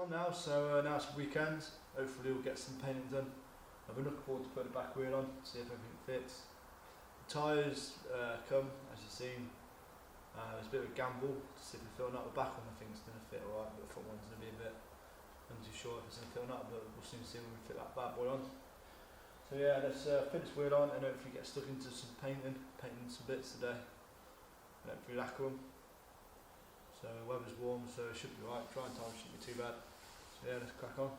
on now, so now it's weekend. Hopefully we'll get some painting done. I've been looking forward to putting the back wheel on, see if everything fits. The tyres come, as you've seen. It's a bit of a gamble to see if they fit or not. The back one I think is going to fit alright, but the front one's going to be a bit, I'm not too sure if it's going to fit or not, but we'll soon see when we fit that bad boy on. So yeah, let's fit this wheel on and hopefully get stuck into some painting some bits today. And hopefully lacquer them. So weather's warm, so it should be alright. Drying time shouldn't be too bad. So yeah, let's crack on.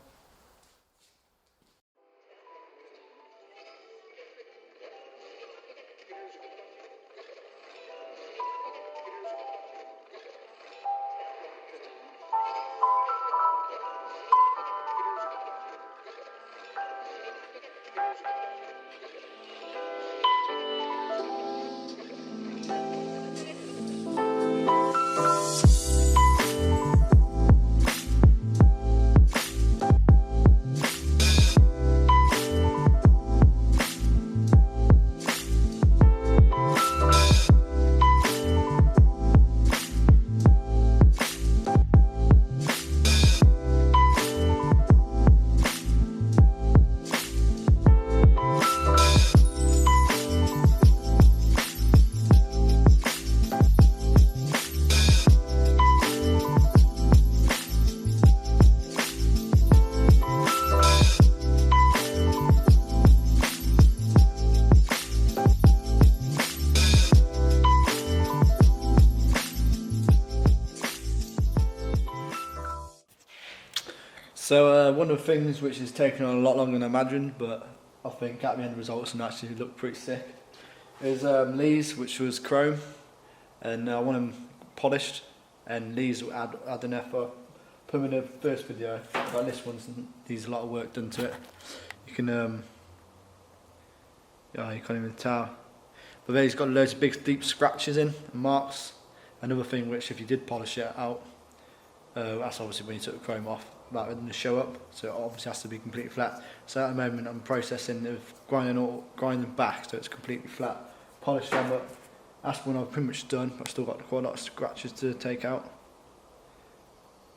So one of the things which has taken on a lot longer than I imagined, but I think at the end results and actually look pretty sick, is Lee's, which was chrome, and I want them polished, and Lee's I don't know if I put them in the first video, but this one's needs a lot of work done to it. You can yeah, you can't even tell, but there he's got loads of big deep scratches in and marks. Another thing which if you did polish it out, that's obviously when you took the chrome off, that wouldn't show up, so it obviously has to be completely flat. So at the moment I'm processing of grinding back so it's completely flat, polish them up. That's one I've pretty much done, but I've still got quite a lot of scratches to take out.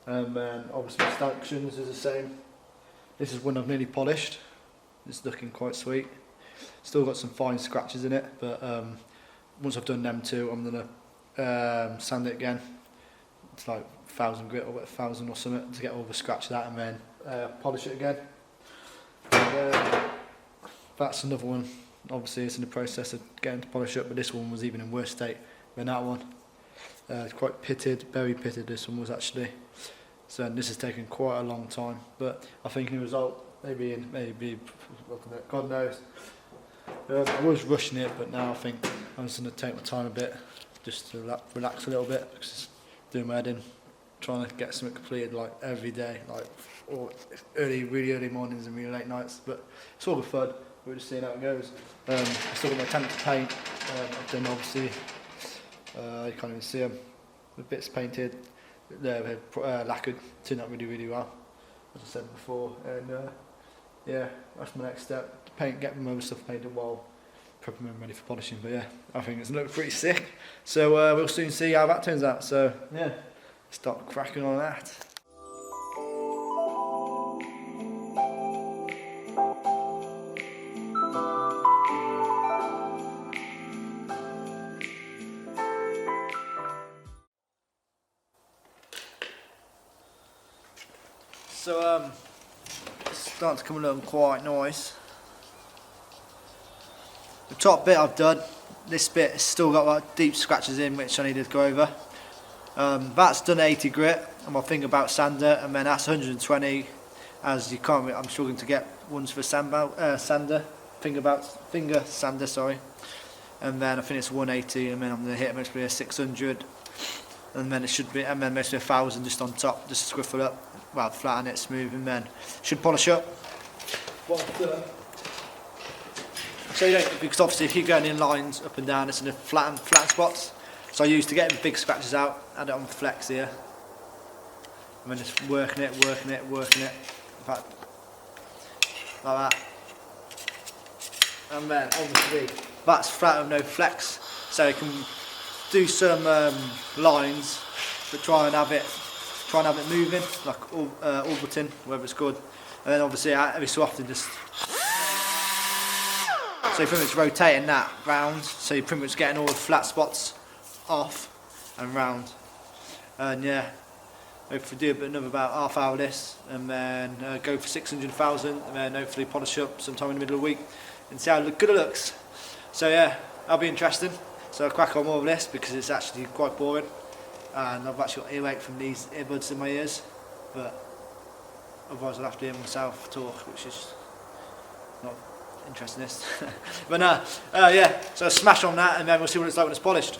And then obviously the stanchions is the same. This is one I've nearly polished, it's looking quite sweet. Still got some fine scratches in it, but once I've done them two I'm going to sand it again. It's like 1,000 grit or 1,000 or something to get all the scratches out, and then polish it again. And, that's another one. Obviously it's in the process of getting to polish up, but this one was even in worse state than that one. It's quite pitted, very pitted this one was actually. So this has taken quite a long time, but I think in the result, maybe God knows. I was rushing it, but now I think I'm just going to take my time a bit, just to relax a little bit, because it's doing my head in, trying to get something completed like every day, like or really early mornings and really late nights. But it's all good fun. We're just seeing how it goes. I still got my tank to paint. I've done obviously. You can't even see them. The bits painted, they're lacquered, turned out really well, as I said before. And yeah, that's my next step. Get them other stuff painted while prepping them ready for polishing. But yeah, I think it's looking pretty sick. So we'll soon see how that turns out. So yeah, start cracking on that. So it's starting to come along quite nice. The top bit I've done, this bit has still got like deep scratches in which I need to go over. That's done 80 grit on my finger bout sander, and then that's 120, as you can't. I'm struggling to get ones for sander, finger sander, sorry. And then I think it's 180, and then I'm going to hit mostly a 600, and then it should be, and then mostly 1,000 just on top, just to squiffle up, well, flatten it smooth, and then should polish up. What I've done. So you don't, because obviously if you're going in lines up and down, it's in the flat spots. So I use to get the big scratches out, add it on flex here, and then just working it. In fact, like that. And then obviously that's flat with no flex, so you can do some lines, but try and have it try and have it moving, like orbiting, whatever it's called. And then obviously every so often just, so you're pretty much rotating that round, so you're pretty much getting all the flat spots off and round. And yeah, hopefully do another about half hour of this, and then go for 600,000, and then hopefully polish up sometime in the middle of the week and see how good it looks. So yeah, that'll be interesting. So I'll crack on more of this because it's actually quite boring, and I've actually got earache from these earbuds in my ears, but otherwise I'll have to hear myself talk, which is not interesting. But no, yeah, so I'll smash on that and then we'll see what it's like when it's polished.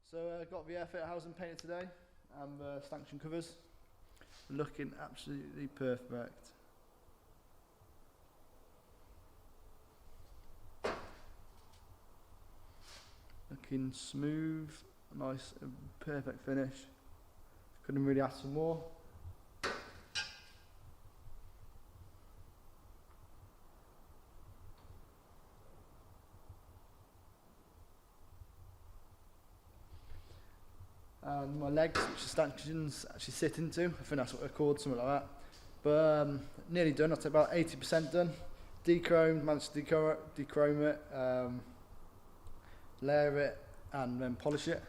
So got the airfit housing painted today and the stanchion covers, looking absolutely perfect. Looking smooth, nice, perfect finish. Couldn't really ask for more. And my legs, which the stanchions actually sit into, I think that's what they're called, something like that. But nearly done, I'd say about 80% done. Dechromed, managed to dechrome it, layer it, and then polish it.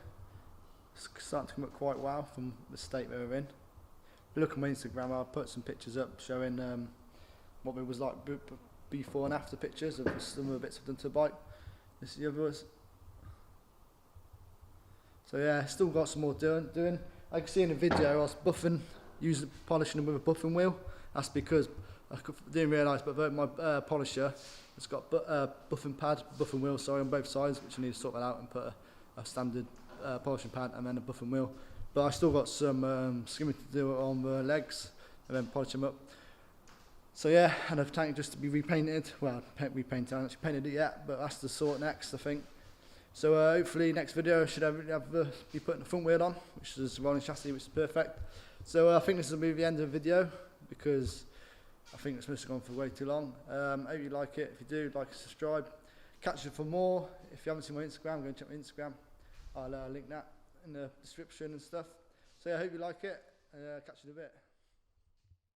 It's starting to come up quite well from the state they were in. If you look on my Instagram, I'll put some pictures up showing what it was like before and after pictures of some of the bits I've done to the bike. This is the others. So yeah, still got some more doing. I can see in the video I was polishing them with a buffing wheel. That's because I didn't realise, but my polisher has got buffing wheel, on both sides, which I need to sort that out and put a standard polishing pad and then a buffing wheel. But I still got some skimming to do on the legs and then polish them up. So yeah, and I've tank just to be repainted. Well, repainted, I haven't actually painted it yet, but that's the sort next, I think. So hopefully next video I should be putting the front wheel on, which is rolling chassis, which is perfect. So I think this will be the end of the video because I think this must have gone for way too long. Hope you like it. If you do, like and subscribe. Catch you for more. If you haven't seen my Instagram, go and check my Instagram. I'll link that in the description and stuff. So yeah, I hope you like it. Catch you in a bit.